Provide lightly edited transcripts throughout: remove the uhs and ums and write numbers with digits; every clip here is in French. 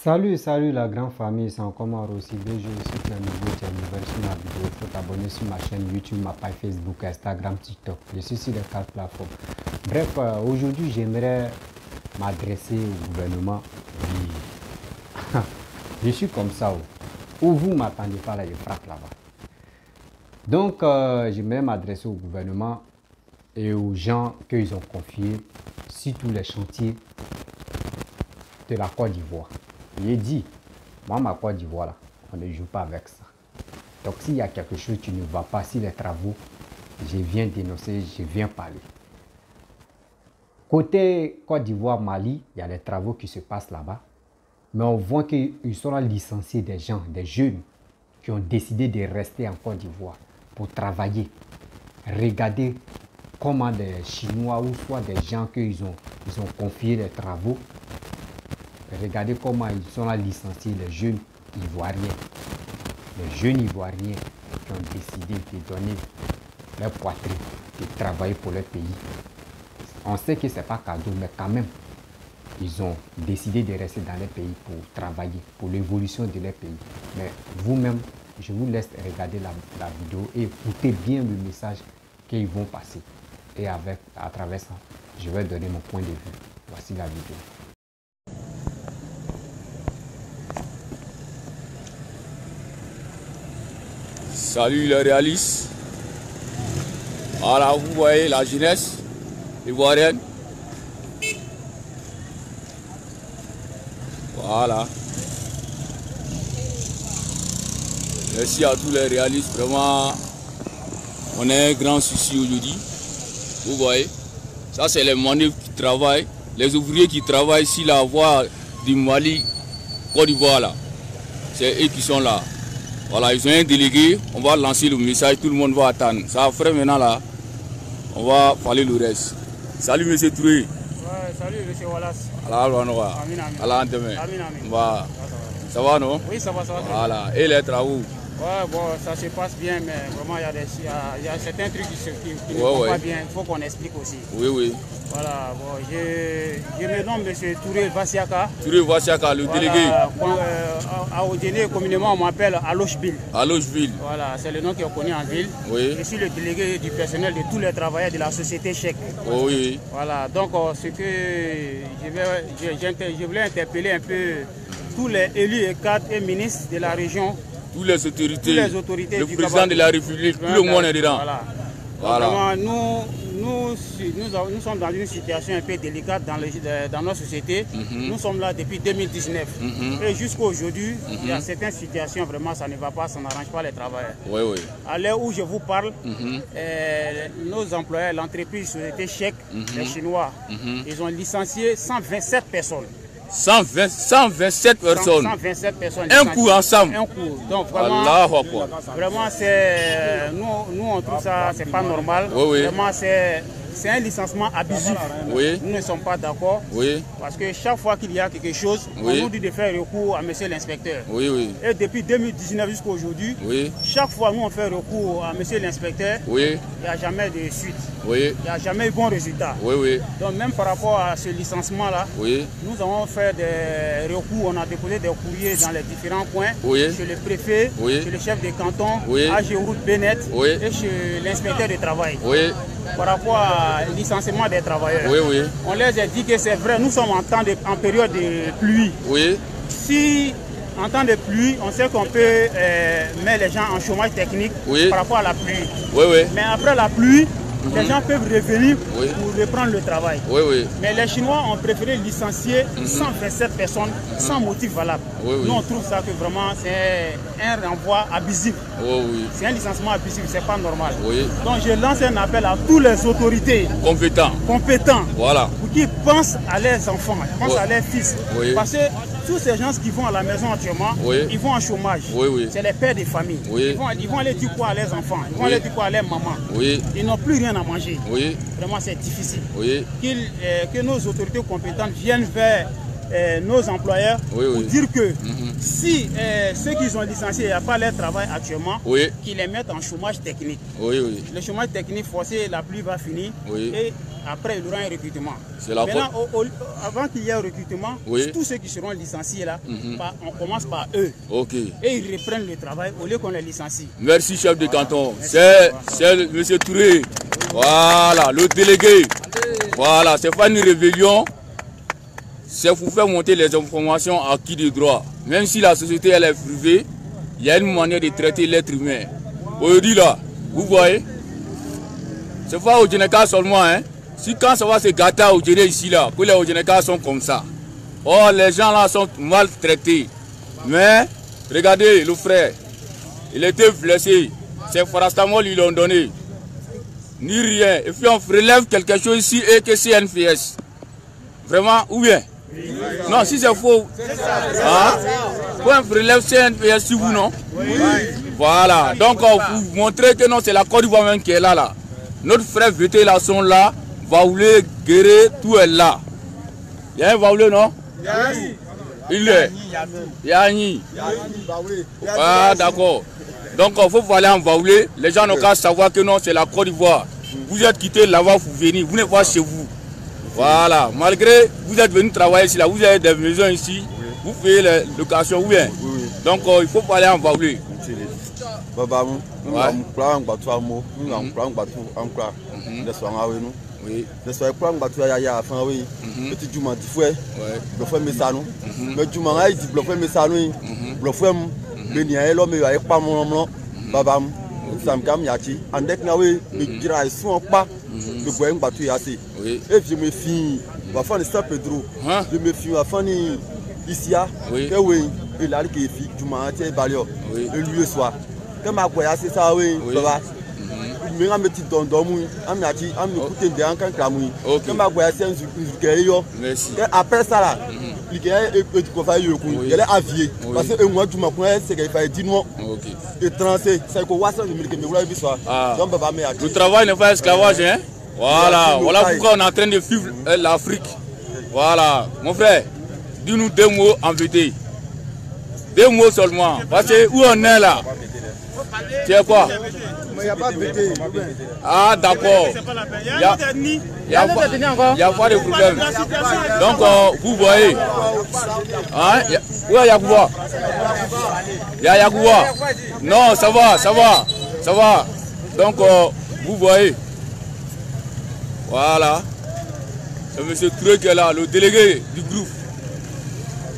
Salut la grande famille, c'est encore moi aussi. Je suis plein de nouveaux, tu es nouvelle sur ma vidéo. Il faut t'abonner sur ma chaîne YouTube, ma page Facebook, Instagram, TikTok. Je suis sur les 4 plateformes. Bref, aujourd'hui j'aimerais m'adresser au gouvernement. Oui. Je suis comme ça. Où vous ne m'attendez pas là, je frappe là-bas. Donc j'aimerais m'adresser au gouvernement et aux gens qu'ils ont confiés sur tous les chantiers de la Côte d'Ivoire. J'ai dit, moi ma Côte d'Ivoire là, on ne joue pas avec ça. Donc s'il y a quelque chose qui ne va pas sur les travaux, je viens dénoncer, je viens parler. Côté Côte d'Ivoire, Mali, il y a des travaux qui se passent là-bas. Mais on voit qu'ils sont là licenciés des gens, des jeunes qui ont décidé de rester en Côte d'Ivoire pour travailler. Regardez comment des Chinois ou soit des gens qu'ils ont confié les travaux. Regardez comment ils sont là licenciés, les jeunes Ivoiriens. Les jeunes Ivoiriens qui ont décidé de donner leur poitrine, de travailler pour leur pays. On sait que ce n'est pas cadeau, mais quand même, ils ont décidé de rester dans leur pays pour travailler, pour l'évolution de leur pays. Mais vous-même, je vous laisse regarder la vidéo et écouter bien le message qu'ils vont passer. Et à travers ça, je vais donner mon point de vue. Voici la vidéo. Salut les réalistes. Voilà, vous voyez la jeunesse ivoirienne. Voilà. Merci à tous les réalistes. Vraiment, on a un grand souci aujourd'hui. Vous voyez, ça c'est les manœuvres qui travaillent, les ouvriers qui travaillent ici, la voie du Mali, Côte d'Ivoire là. C'est eux qui sont là. Voilà, ils ont un délégué, on va lancer le message, tout le monde va attendre. Ça après maintenant là, on va parler le reste. Salut monsieur Touré. Ouais, salut monsieur Wallace. Allah demain. Ça va non? Oui, ça va. Voilà, et les travaux? Ouais, bon, ça se passe bien, mais vraiment il y a certains trucs qui ne vont pas bien, il faut qu'on explique aussi. Oui. Voilà, bon, je me nomme monsieur Touré Vassiaka. Touré Vassiaka, le délégué. À Odéné, communément, on m'appelle Alocheville. Alocheville. Voilà, c'est le nom qui est connu en ville. Oui. Je suis le délégué du personnel de tous les travailleurs de la société Chèque. Oh, oui. Voilà, donc ce que je voulais interpeller un peu tous les élus et cadres et ministres de la région. Toutes les autorités, le du président de la République, tout le monde est dedans. Voilà. Vraiment, nous sommes dans une situation un peu délicate dans notre société. Nous sommes là depuis 2019. Et jusqu'à aujourd'hui, il y a certaines situations, vraiment, ça ne va pas, ça n'arrange pas les travailleurs. Oui. À l'heure où je vous parle, nos employeurs, l'entreprise Société Chèque, les Chinois, ils ont licencié 127 personnes. 127 personnes. 127 personnes. Un coup ensemble. Un coup. Donc vraiment c'est nous on trouve ça c'est pas normal. Oui. Vraiment c'est un licenciement abusif. Oui. Nous ne sommes pas d'accord. Oui. Parce que chaque fois qu'il y a quelque chose, on nous dit de faire recours à monsieur l'inspecteur. Oui. Et depuis 2019 jusqu'à aujourd'hui, chaque fois nous on fait recours à monsieur l'inspecteur, il n'y a jamais de suite. Il n'y a jamais eu bon résultat. Donc même par rapport à ce licenciement-là, nous avons fait des recours, on a déposé des courriers dans les différents coins, chez le préfet, chez le chef de canton, à Géroute Bennett et chez l'inspecteur du travail. Par rapport au licenciement des travailleurs, on leur a dit que c'est vrai, nous sommes en période de pluie. Si en temps de pluie, on sait qu'on peut mettre les gens en chômage technique par rapport à la pluie. Mais après la pluie, les gens peuvent revenir pour reprendre le travail. Mais les Chinois ont préféré licencier 127 personnes sans motif valable. Nous, on trouve ça que vraiment c'est un renvoi abusif. C'est un licenciement abusif, c'est pas normal. Donc je lance un appel à toutes les autorités compétents pour qu'ils pensent à leurs enfants, pensent à leurs fils. Parce que tous ces gens qui vont à la maison actuellement, ils vont en chômage. C'est les pères de famille. Ils vont aller dire quoi à leurs enfants, ils vont aller dire quoi à leurs mamans. Ils n'ont plus rien à manger. Vraiment, c'est difficile. Que nos autorités compétentes viennent vers nos employeurs pour dire que si ceux qui sont licenciés, il n'y a pas leur travail actuellement, qu'ils les mettent en chômage technique. Le chômage technique forcé, la pluie va finir et après il y aura un recrutement. Maintenant, avant qu'il y ait un recrutement, tous ceux qui seront licenciés là, on commence par eux. Et ils reprennent le travail au lieu qu'on les licencie. Merci chef de canton. C'est M. Touré. Voilà, le délégué. Voilà, c'est pas une rébellion. C'est pour faire monter les informations à qui de droit. Même si la société elle est privée, il y a une manière de traiter l'être humain. Aujourd'hui là, vous voyez, c'est pas au Djeneka seulement, hein. Si quand ça va se gâter au Djeneka ici là, que les Djeneka sont comme ça. Oh, les gens là sont maltraités. Mais, regardez le frère, il était blessé. C'est Farastamol, ils l'ont donné. Ni rien. Et puis on relève quelque chose ici et que c'est NPS. Vraiment, ou bien? Non, si c'est faux. Hein? On relève CNPS sur vous, non? Voilà. Donc, on vous montrer que non, c'est la Côte d'Ivoire même qui est là, là. Notre frère VT là sont là. Vaoulé, Guéré, tout est là. Il y a un Vaoulé, non? Il est. Yanni. Ah, d'accord. Donc, il faut aller en Vaoulé. Les gens n'ont qu'à savoir que non, c'est la Côte d'Ivoire. Vous êtes quitté là-bas pour venir. Vous n'êtes pas chez vous. Voilà. Malgré vous êtes venu travailler ici, là, vous avez des maisons ici. Vous payez les locations, ou bien. Donc, il faut pas aller en Vaoulé. Oui. Le soir, je prends un fin oui. Petit Juma dit fouet, le frère Messano. Mais Juma a dit le frère Messano, le frère Benia, l'homme est pas mon nom, Babam, Samkam Yati, and dès que nawe, le gira est souvent pas, le boyang battu assez. Et je me fie, ma femme est Saint Pedro, je me fie ma femme ici, que oui, il a dit que Juma a été balio, le lieu soir. Que ma boya c'est ça, oui, Baba. Je vais mettre dans le domaine, je vais écouter un camouille. Après ça, là, il y a un avié. Parce que moi, tu m'as c'est qu'il fallait 10 mois. Et 30, c'est quoi ça? Le travail n'est pas esclavage, hein? Voilà, voilà pourquoi on est en train de vivre l'Afrique. Voilà, mon frère, dis-nous 2 mots en vérité. 2 mots seulement. Parce que où on est là? Tu es quoi? Il n'y a pas de BT. Ah, d'accord. Il n'y a pas de problème. Donc, vous voyez. Hein? Où est Yagouba? Il y a Yagouba. Non, ça va, ça va. Ça va. Donc, vous voyez. Voilà. C'est M. Touré qui est là, le délégué du groupe.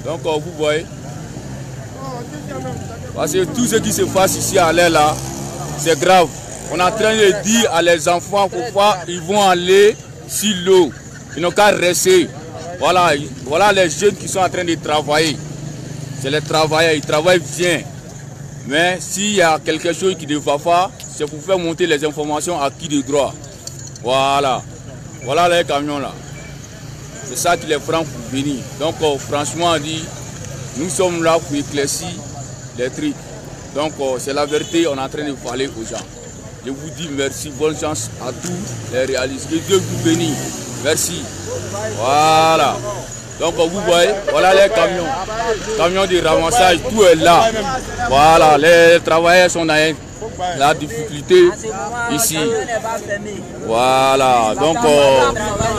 Donc, vous voyez. Parce que tout ce qui se passe ici à l'air là, c'est grave. On est en train de dire à les enfants pourquoi ils vont aller sur l'eau. Ils n'ont qu'à rester. Voilà, voilà les jeunes qui sont en train de travailler. C'est les travailleurs, ils travaillent bien. Mais s'il y a quelque chose qui ne va pas, c'est pour faire monter les informations à qui de droit. Voilà. Voilà les camions là. C'est ça qui les prend pour venir. Donc franchement, on dit, nous sommes là pour éclaircir les trucs. Donc c'est la vérité, on est en train de parler aux gens. Je vous dis merci, bonne chance à tous les réalistes. Que Dieu vous bénisse. Merci. Voilà. Donc vous voyez, voilà les camions. Camions de ramassage, tout est là. Voilà, les travailleurs sont dans la difficulté ici. Voilà, donc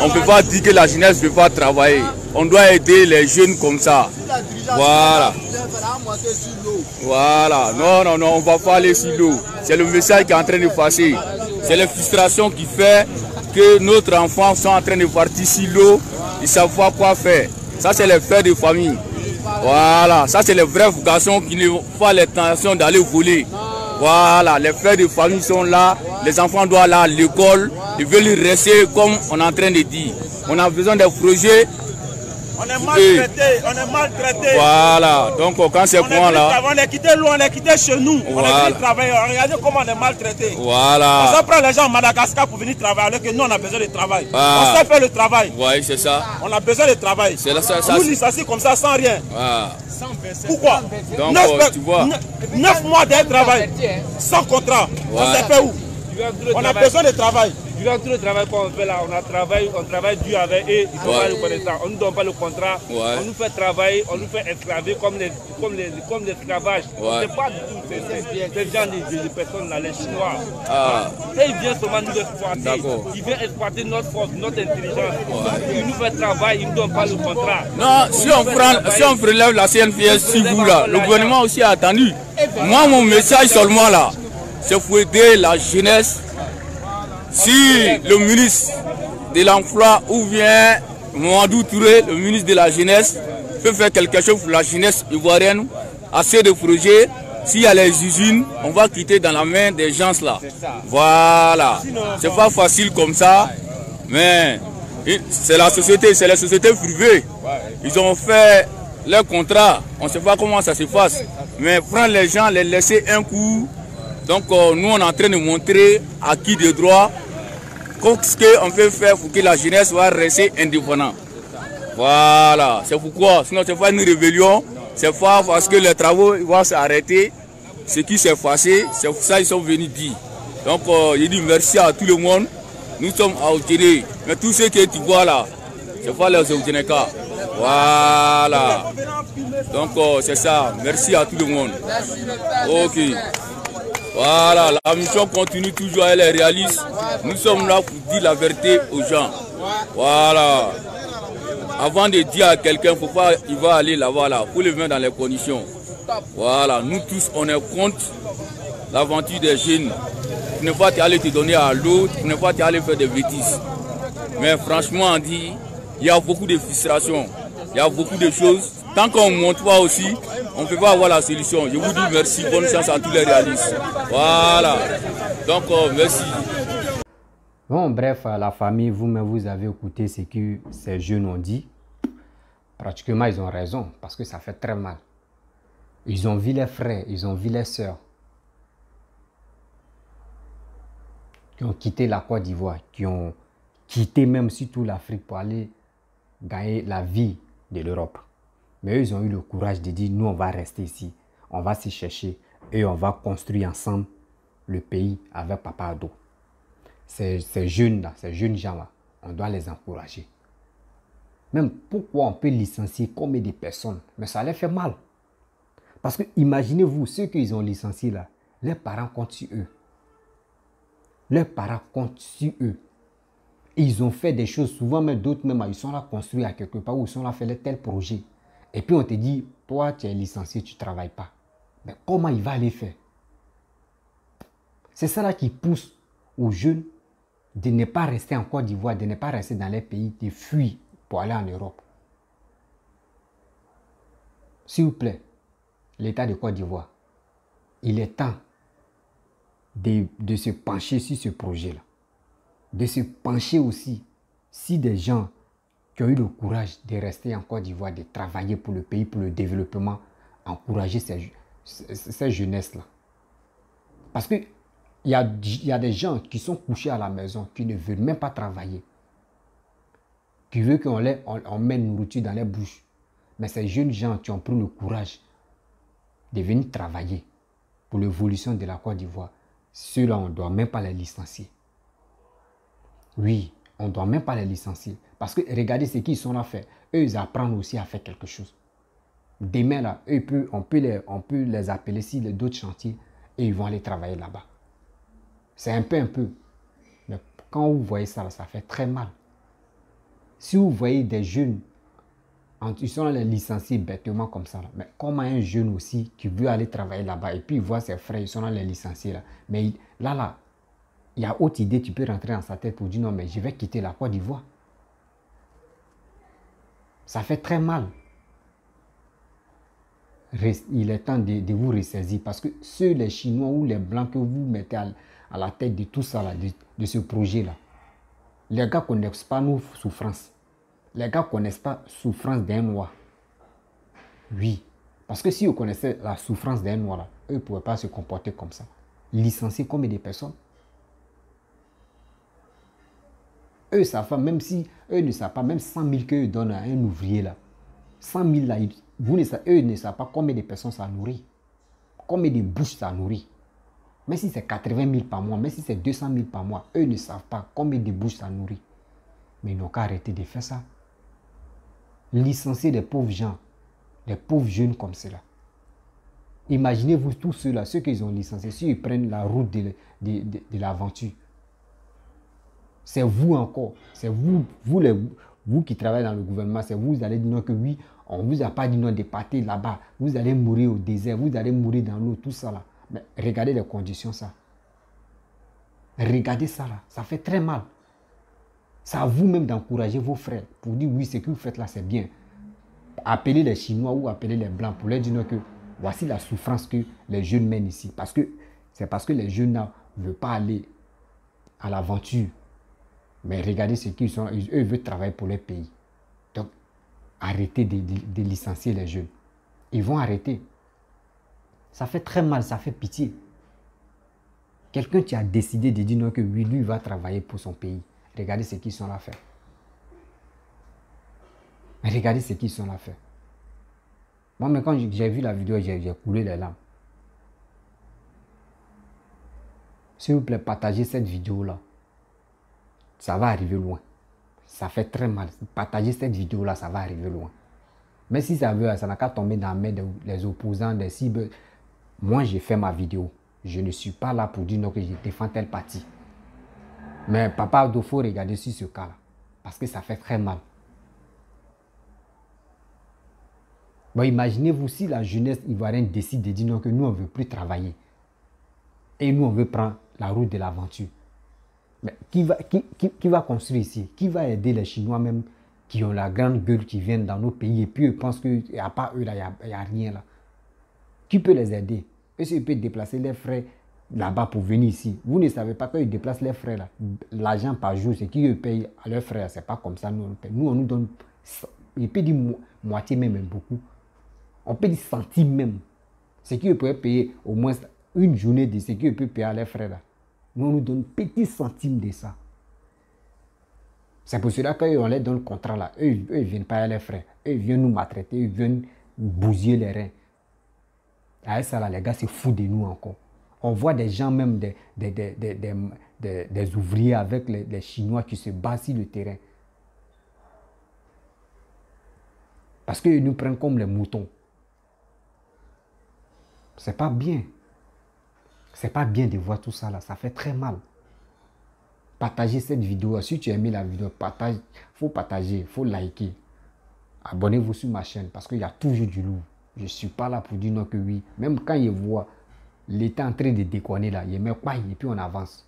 on ne peut pas dire que la jeunesse ne peut pas travailler. On doit aider les jeunes comme ça. Voilà. Voilà, non, non, non, on ne va pas aller sur l'eau. C'est le message qui est en train de passer. C'est la frustration qui fait que notre enfants sont en train de partir sur l'eau. Ils ne savent pas quoi faire. Ça, c'est les pères de famille. Voilà, ça, c'est les vrais garçons qui n'ont pas l'intention d'aller voler. Voilà, les pères de famille sont là. Les enfants doivent aller à l'école. Ils veulent rester comme on est en train de dire. On a besoin des projets. On est maltraité, on est maltraité. Voilà, donc quand c'est point là. On est quitté loin, on est quitté chez nous. Voilà. On est venu travailler. Regardez comment on est maltraité. Voilà. On prend les gens à Madagascar pour venir travailler alors que nous on a besoin de travail. On sait faire le travail. Oui, c'est ça. On a besoin de travail. C'est là, ça, nous licenciés comme ça sans rien. Pourquoi? Donc, 9 mois de travail, sans contrat. On s'est fait où? On a besoin de travail. Durant tout le travail qu'on fait là, on travaille dur avec eux, ils sont pas reconnaissants. On ne nous donne pas le contrat, on nous fait travailler, on nous fait esclaver comme l'esclavage. C'est pas du tout ces gens de personnes là, les Chinois. Et ils viennent seulement nous exploiter. Ils viennent exploiter notre force, notre intelligence. Ils nous font travailler, ils ne nous donnent pas le contrat. Non, si on relève la CNPS, si vous là, le gouvernement aussi a attendu. Moi, mon message seulement là, c'est pour aider la jeunesse. Si le ministre de l'Emploi ou bien Mamadou Touré, le ministre de la Jeunesse, peut faire quelque chose pour la jeunesse ivoirienne, assez de projets, s'il y a les usines, on va quitter dans la main des gens là. Voilà. C'est pas facile comme ça, mais c'est la société, c'est les sociétés privées. Ils ont fait leur contrat, on ne sait pas comment ça se passe, mais prendre les gens, les laisser un coup. Donc nous on est en train de montrer à qui de droit ce qu'on peut faire pour que la jeunesse soit restée indépendante. Voilà, c'est pourquoi, sinon c'est pas une rébellion, c'est pas parce que les travaux vont s'arrêter, ce qui s'est passé, c'est pour ça qu'ils sont venus dire. Donc je dis merci à tout le monde, nous sommes à Oudjene, mais tous ceux que tu vois là, c'est pas les Oudjeneka. Voilà, donc c'est ça, merci à tout le monde. Ok. Voilà, la mission continue toujours, elle est réaliste. Nous sommes là pour dire la vérité aux gens. Voilà. Avant de dire à quelqu'un, faut pas, il va aller là-bas, là, pour le mettre dans les conditions. Voilà, nous tous, on est contre l'aventure des jeunes. Pour ne pas aller te donner à l'autre, pour ne pas aller faire des bêtises. Mais franchement, on dit, il y a beaucoup de frustrations, il y a beaucoup de choses. Tant qu'on ne montre pas aussi, on ne peut pas avoir la solution. Je vous dis merci, bonne chance à tous les réalistes. Voilà. Donc, merci. Bon, bref, la famille, vous-même, vous avez écouté ce que ces jeunes ont dit. Pratiquement, ils ont raison, parce que ça fait très mal. Ils ont vu les frères, ils ont vu les sœurs qui ont quitté la Côte d'Ivoire, qui ont quitté même surtout l'Afrique pour aller gagner la vie de l'Europe. Mais eux, ils ont eu le courage de dire, nous, on va rester ici, on va s'y chercher et on va construire ensemble le pays avec Papa Ado. Ces jeunes-là, ces jeunes gens-là, on doit les encourager. Même pourquoi on peut licencier combien de personnes, mais ça les fait mal. Parce que imaginez-vous, ceux qu'ils ont licenciés là, leurs parents comptent sur eux. Leurs parents comptent sur eux. Et ils ont fait des choses, souvent même d'autres même, ils sont là construits à quelque part où ils sont là faire tel projet. Et puis on te dit, toi tu es licencié, tu ne travailles pas. Mais comment il va les faire? C'est ça là qui pousse aux jeunes de ne pas rester en Côte d'Ivoire, de ne pas rester dans les pays, de fuir pour aller en Europe. S'il vous plaît, l'État de Côte d'Ivoire, il est temps de se pencher sur ce projet-là. De se pencher aussi si des gens qui ont eu le courage de rester en Côte d'Ivoire, de travailler pour le pays, pour le développement, encourager ces jeunesses-là. Parce qu'il y a des gens qui sont couchés à la maison, qui ne veulent même pas travailler, qui veulent qu'on mette nourriture dans les bouches. Mais ces jeunes gens qui ont pris le courage de venir travailler pour l'évolution de la Côte d'Ivoire, ceux-là, on ne doit même pas les licencier. Oui, on ne doit même pas les licencier. Parce que regardez ce qu'ils sont là à faire. Eux, ils apprennent aussi à faire quelque chose. Demain, là, eux, on peut les appeler sur d'autres chantiers et ils vont aller travailler là-bas. C'est un peu. Mais quand vous voyez ça, ça fait très mal. Si vous voyez des jeunes, ils sont les licenciés bêtement comme ça. Là. Mais comment un jeune aussi qui veut aller travailler là-bas et puis il voit ses frères, ils sont les licenciés là. Mais là, il y a autre idée, tu peux rentrer dans sa tête pour dire non, mais je vais quitter la Côte d'Ivoire. Ça fait très mal. Il est temps de vous ressaisir parce que ceux, les Chinois ou les Blancs que vous mettez à la tête de tout ça, là, de ce projet-là, les gars ne connaissent pas nos souffrances. Les gars ne connaissent pas la souffrance d'un Noir. Oui. Parce que si vous connaissez la souffrance d'un Noir, là, eux ne pouvaient pas se comporter comme ça. Licencier combien de personnes? Eux savent pas, même si eux ne savent pas, même 100 000 qu'eux donnent à un ouvrier là, 100 000 là, eux ne savent pas combien de personnes ça nourrit, combien de bouches ça nourrit. Même si c'est 80 000 par mois, même si c'est 200 000 par mois, eux ne savent pas combien de bouches ça nourrit. Mais ils n'ont qu'à arrêter de faire ça. Licencier des pauvres gens, des pauvres jeunes comme cela. Imaginez-vous tous ceux-là, ceux qu'ils ont licenciés, si ils prennent la route de l'aventure. C'est vous encore, c'est vous qui travaillez dans le gouvernement, c'est vous allez dire non que oui, on ne vous a pas dit non de partir là-bas, vous allez mourir au désert, vous allez mourir dans l'eau, tout ça là. Mais regardez les conditions ça. Regardez ça là, ça fait très mal. C'est à vous-même d'encourager vos frères pour dire oui, ce que vous faites là, c'est bien. Appelez les Chinois ou appelez les Blancs pour leur dire non que voici la souffrance que les jeunes mènent ici. C'est parce que les jeunes ne veulent pas aller à l'aventure. Mais regardez ce qu'ils sont, eux veulent travailler pour leur pays. Donc, arrêtez de licencier les jeunes. Ils vont arrêter. Ça fait très mal, ça fait pitié. Quelqu'un qui a décidé de dire non que oui, lui va travailler pour son pays. Regardez ce qu'ils sont là à faire. Regardez ce qu'ils sont là à faire. Moi, mais quand j'ai vu la vidéo, j'ai coulé les larmes. S'il vous plaît, partagez cette vidéo-là. Ça va arriver loin. Ça fait très mal. Partagez cette vidéo-là, ça va arriver loin. Mais si ça n'a qu'à tomber dans la main des opposants, des cibles. Moi, j'ai fait ma vidéo. Je ne suis pas là pour dire non que je défends tel parti. Mais Papa il faut regarder sur ce cas-là. Parce que ça fait très mal. Bon, imaginez-vous si la jeunesse ivoirienne décide de dire non que nous, on ne veut plus travailler. Et nous, on veut prendre la route de l'aventure. Mais qui va construire ici? Qui va aider les Chinois même qui ont la grande gueule qui viennent dans nos pays et puis eux pensent qu'il n'y a pas eux là, il n'y a rien là. Qui peut les aider? Eux, ils peuvent déplacer leurs frères là-bas pour venir ici. Vous ne savez pas qu'ils déplacent leurs frères là. L'argent par jour, c'est qu'ils payent à leurs frères. Ce n'est pas comme ça. Nous, on nous donne, il peut dire moitié même beaucoup. On peut dire centimes même. C'est qu'ils peuvent payer au moins une journée de ce qu'ils peuvent payer à leurs frères là. Nous, on nous donne petits centimes de ça. C'est pour cela qu'on leur donne le contrat là. Eux, ils ne viennent pas à leurs frères. Eux, ils viennent nous maltraiter. Ils viennent bousiller les reins. À ça là, les gars, c'est fou de nous encore. On voit des gens même, des ouvriers avec les Chinois qui se battent sur le terrain. Parce qu'ils nous prennent comme les moutons. C'est pas bien. C'est pas bien de voir tout ça là. Ça fait très mal. Partagez cette vidéo. Si tu as aimé la vidéo, partage. Faut partager, faut liker. Abonnez-vous sur ma chaîne parce qu'il y a toujours du lourd. Je ne suis pas là pour dire non que oui. Même quand il voit l'État en train de déconner là, il met quoi et puis on avance.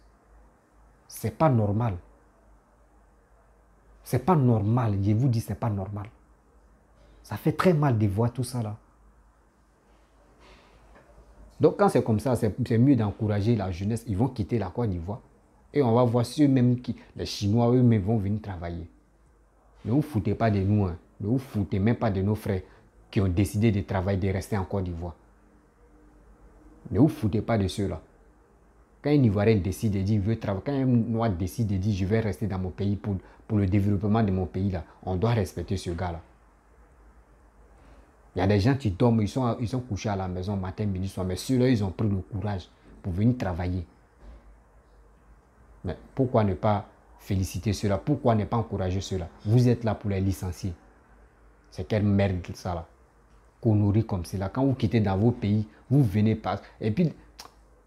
C'est pas normal. C'est pas normal. Je vous dis, c'est pas normal. Ça fait très mal de voir tout ça là. Donc quand c'est comme ça, c'est mieux d'encourager la jeunesse. Ils vont quitter la Côte d'Ivoire. Et on va voir ceux-mêmes qui, les Chinois eux-mêmes vont venir travailler. Ne vous foutez pas de nous. Hein. Ne vous foutez même pas de nos frères qui ont décidé de travailler, de rester en Côte d'Ivoire. Ne vous foutez pas de ceux-là. Quand un Ivoirien décide de dire il veut travailler, quand un Noir décide de dire je vais rester dans mon pays pour le développement de mon pays, là, on doit respecter ce gars-là. Il y a des gens qui dorment, ils sont couchés à la maison matin, midi, soir, mais ceux-là, ils ont pris le courage pour venir travailler. Mais pourquoi ne pas féliciter ceux-là? Pourquoi ne pas encourager ceux-là? Vous êtes là pour les licencier. C'est quelle merde ça là? Qu'on nourrit comme cela. Quand vous quittez dans vos pays, vous venez pas. Et puis,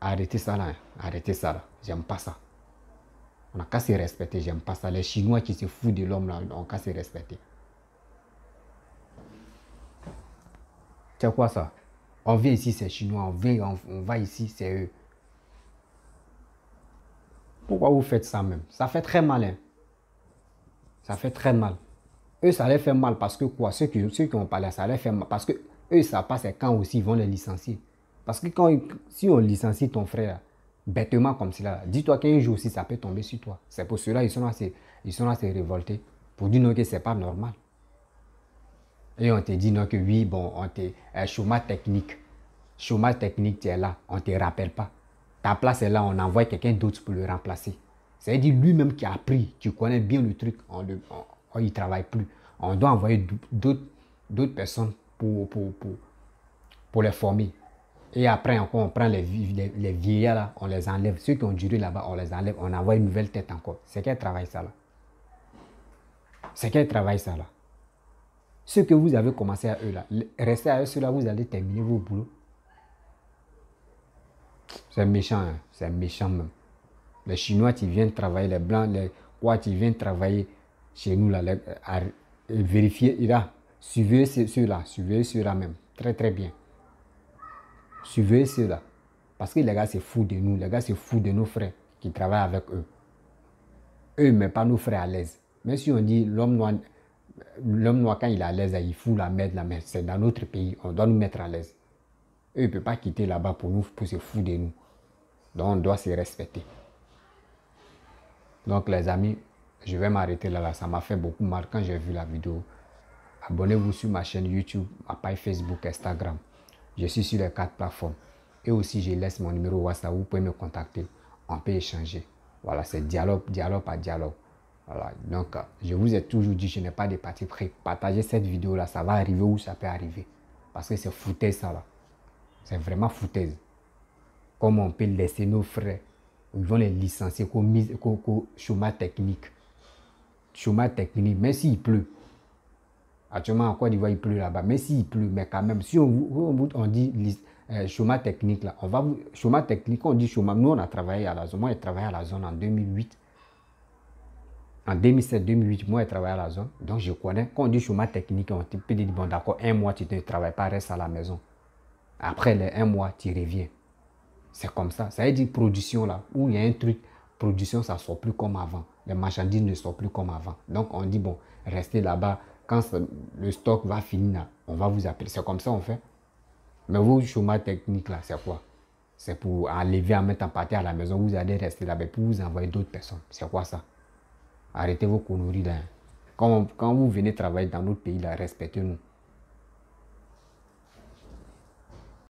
arrêtez ça là. Hein. Arrêtez ça là. J'aime pas ça. On n'a qu'à se respecter. J'aime pas ça. Les Chinois qui se foutent de l'homme là, on n'a qu'à se respecter. C'est quoi ça? On vient ici, c'est Chinois. On va ici, c'est eux. Pourquoi vous faites ça même? Ça fait très mal. Hein? Ça fait très mal. Eux, ça leur fait mal parce que quoi? Ceux qui ont parlé, ça leur fait mal. Parce que eux, ça passe quand aussi ils vont les licencier. Parce que si on licencie ton frère, bêtement comme cela, dis-toi qu'un jour aussi, ça peut tomber sur toi. C'est pour cela qu'ils sont là se révolter. Pour dire non que c'est pas normal. Et on te dit non que oui, bon, chômage technique. Chômage technique, tu es là, on ne te rappelle pas. Ta place est là, on envoie quelqu'un d'autre pour le remplacer. C'est-à-dire lui-même qui a appris, qui connaît bien le truc, il ne travaille plus. On doit envoyer d'autres personnes pour les former. Et après, encore, on prend les vieillards là, on les enlève. Ceux qui ont duré là-bas, on les enlève. On envoie une nouvelle tête encore. C'est quel travail ça là? C'est quel travail ça là? Ceux que vous avez commencé à eux là, restez à eux, ceux-là, vous allez terminer vos boulots. C'est méchant, hein? C'est méchant même. Les Chinois qui viennent travailler, les Blancs, les quoi qui viennent travailler chez nous là, vérifier, suivez ceux-là même. Très très bien. Suivez ceux-là. Parce que les gars, c'est fou de nous. Les gars, c'est fou de nos frères qui travaillent avec eux. Eux, ils ne mettent pas nos frères à l'aise. Même si on dit l'homme noir, quand il est à l'aise, il fout la merde, c'est dans notre pays. On doit nous mettre à l'aise. Eux, ils ne peuvent pas quitter là-bas pour se foutre de nous. Donc, on doit se respecter. Donc, les amis, je vais m'arrêter là. Ça m'a fait beaucoup mal quand j'ai vu la vidéo. Abonnez-vous sur ma chaîne YouTube, ma page Facebook, Instagram. Je suis sur les 4 plateformes. Et aussi, je laisse mon numéro WhatsApp. Vous pouvez me contacter. On peut échanger. Voilà, c'est dialogue par dialogue. Voilà. Donc, je vous ai toujours dit, je n'ai pas de parti pris. Partagez cette vidéo-là. Ça va arriver où ça peut arriver. Parce que c'est foutaise, ça là. C'est vraiment foutaise. Comment on peut laisser nos frères, ils vont les licencier qu'au chômage technique. Chômage technique, même s'il pleut. Actuellement, en Côte d'Ivoire, il pleut là-bas. Mais s'il pleut, mais quand même, si on dit chômage technique, là, chômage technique, on dit chômage. Nous, on a travaillé à la zone. Moi, j'ai travaillé à la zone en 2008. En 2007-2008, moi, j'ai travaillé à la zone. Donc, je connais. Quand on dit chômage technique, on peut dire, bon, d'accord, 1 mois, tu ne travailles pas, reste à la maison. Après les 1 mois, tu reviens. C'est comme ça. Ça veut dire production, là, où il y a un truc, production, ça ne sort plus comme avant. Les marchandises ne sortent plus comme avant. Donc, on dit, bon, restez là-bas. Quand le stock va finir, on va vous appeler. C'est comme ça on fait. Mais vous, chômage technique, là, c'est quoi? C'est pour enlever, en mettre en partie à la maison. Vous allez rester là-bas pour vous envoyer d'autres personnes. C'est quoi ça? Arrêtez vos conneries là. Quand vous venez travailler dans notre pays, là, respectez-nous.